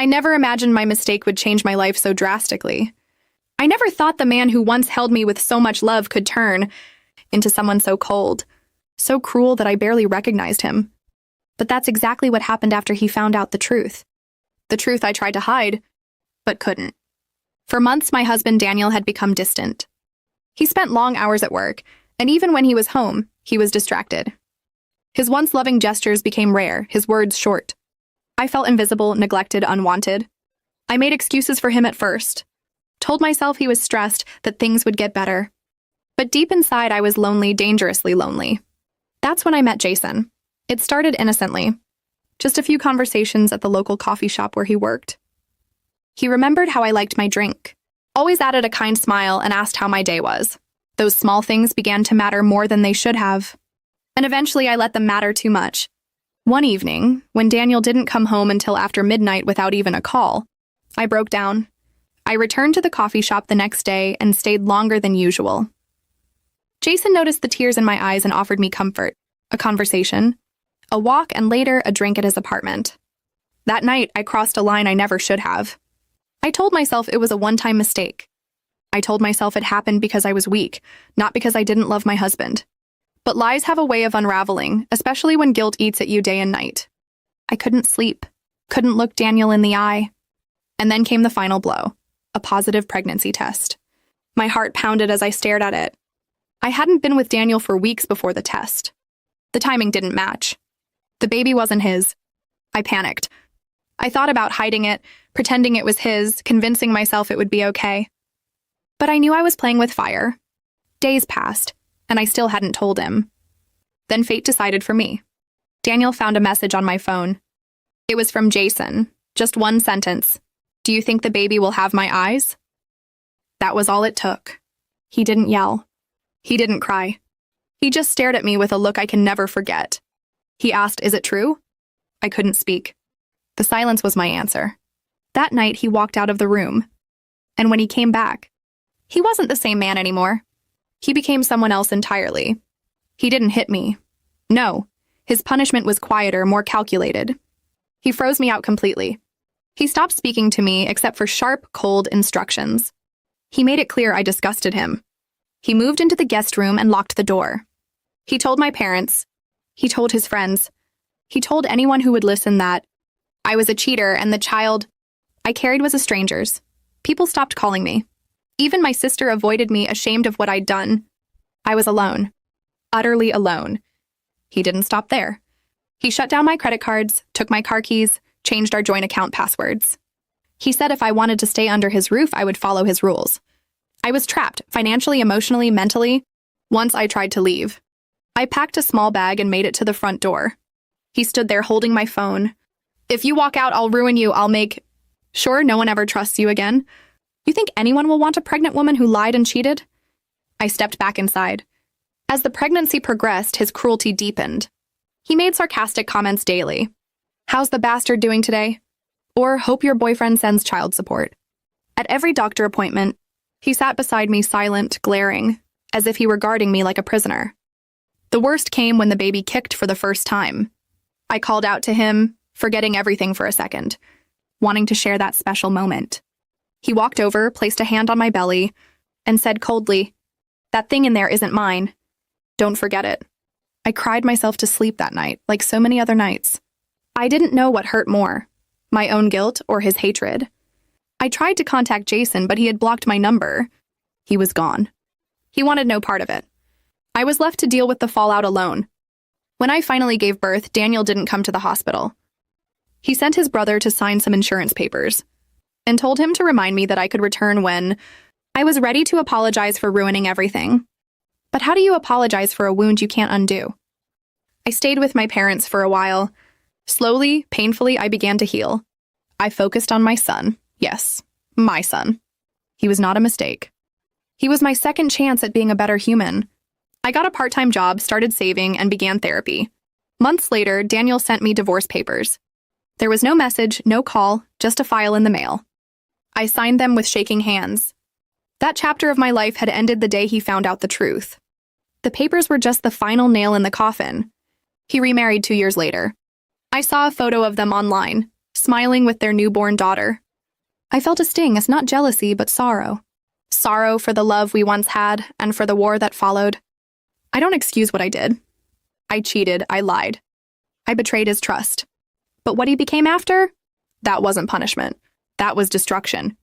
I never imagined my mistake would change my life so drastically. I never thought the man who once held me with so much love could turn into someone so cold, so cruel that I barely recognized him. But that's exactly what happened after he found out the truth. The truth I tried to hide, but couldn't. For months, my husband Daniel had become distant. He spent long hours at work, and even when he was home, he was distracted. His once loving gestures became rare, his words short. I felt invisible, neglected, unwanted. I made excuses for him at first, told myself he was stressed, that things would get better. But deep inside, I was lonely, dangerously lonely. That's when I met Jason. It started innocently. Just a few conversations at the local coffee shop where he worked. He remembered how I liked my drink, always added a kind smile and asked how my day was. Those small things began to matter more than they should have. And eventually I let them matter too much. One evening, when Daniel didn't come home until after midnight without even a call, I broke down. I returned to the coffee shop the next day and stayed longer than usual. Jason noticed the tears in my eyes and offered me comfort, a conversation, a walk, and later a drink at his apartment. That night, I crossed a line I never should have. I told myself it was a one-time mistake. I told myself it happened because I was weak, not because I didn't love my husband. But lies have a way of unraveling, especially when guilt eats at you day and night. I couldn't sleep, couldn't look Daniel in the eye. And then came the final blow, a positive pregnancy test. My heart pounded as I stared at it. I hadn't been with Daniel for weeks before the test. The timing didn't match. The baby wasn't his. I panicked. I thought about hiding it, pretending it was his, convincing myself it would be okay. But I knew I was playing with fire. Days passed, and I still hadn't told him. Then fate decided for me. Daniel found a message on my phone. It was from Jason, just one sentence. Do you think the baby will have my eyes? That was all it took. He didn't yell. He didn't cry. He just stared at me with a look I can never forget. He asked, "Is it true?" I couldn't speak. The silence was my answer. That night, he walked out of the room. And when he came back, he wasn't the same man anymore. He became someone else entirely. He didn't hit me. No, his punishment was quieter, more calculated. He froze me out completely. He stopped speaking to me except for sharp, cold instructions. He made it clear I disgusted him. He moved into the guest room and locked the door. He told my parents. He told his friends. He told anyone who would listen that I was a cheater and the child I carried was a stranger's. People stopped calling me. Even my sister avoided me, ashamed of what I'd done. I was alone. Utterly alone. He didn't stop there. He shut down my credit cards, took my car keys, changed our joint account passwords. He said if I wanted to stay under his roof, I would follow his rules. I was trapped, financially, emotionally, mentally, once I tried to leave. I packed a small bag and made it to the front door. He stood there holding my phone. If you walk out, I'll ruin you. I'll make sure no one ever trusts you again. You think anyone will want a pregnant woman who lied and cheated? I stepped back inside. As the pregnancy progressed, his cruelty deepened. He made sarcastic comments daily. How's the bastard doing today? Or hope your boyfriend sends child support. At every doctor appointment, he sat beside me silent, glaring, as if he were guarding me like a prisoner. The worst came when the baby kicked for the first time. I called out to him, forgetting everything for a second, wanting to share that special moment. He walked over, placed a hand on my belly, and said coldly, "That thing in there isn't mine. Don't forget it." I cried myself to sleep that night, like so many other nights. I didn't know what hurt more, my own guilt or his hatred. I tried to contact Jason, but he had blocked my number. He was gone. He wanted no part of it. I was left to deal with the fallout alone. When I finally gave birth, Daniel didn't come to the hospital. He sent his brother to sign some insurance papers and told him to remind me that I could return when I was ready to apologize for ruining everything. But how do you apologize for a wound you can't undo? I stayed with my parents for a while. Slowly, painfully, I began to heal. I focused on my son. Yes, my son. He was not a mistake. He was my second chance at being a better human. I got a part-time job, started saving, and began therapy. Months later, Daniel sent me divorce papers. There was no message, no call, just a file in the mail. I signed them with shaking hands. That chapter of my life had ended the day he found out the truth. The papers were just the final nail in the coffin. He remarried 2 years later. I saw a photo of them online, smiling with their newborn daughter. I felt a sting as not jealousy, but sorrow. Sorrow for the love we once had and for the war that followed. I don't excuse what I did. I cheated, I lied. I betrayed his trust. But what he became after? That wasn't punishment. That was destruction.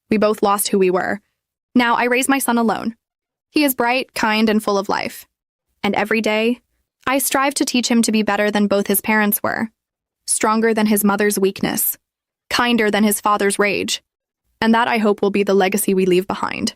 We both lost who we were. Now I raise my son alone. He is bright, kind, and full of life. And every day, I strive to teach him to be better than both his parents were, stronger than his mother's weakness, kinder than his father's rage. And that, I hope, will be the legacy we leave behind.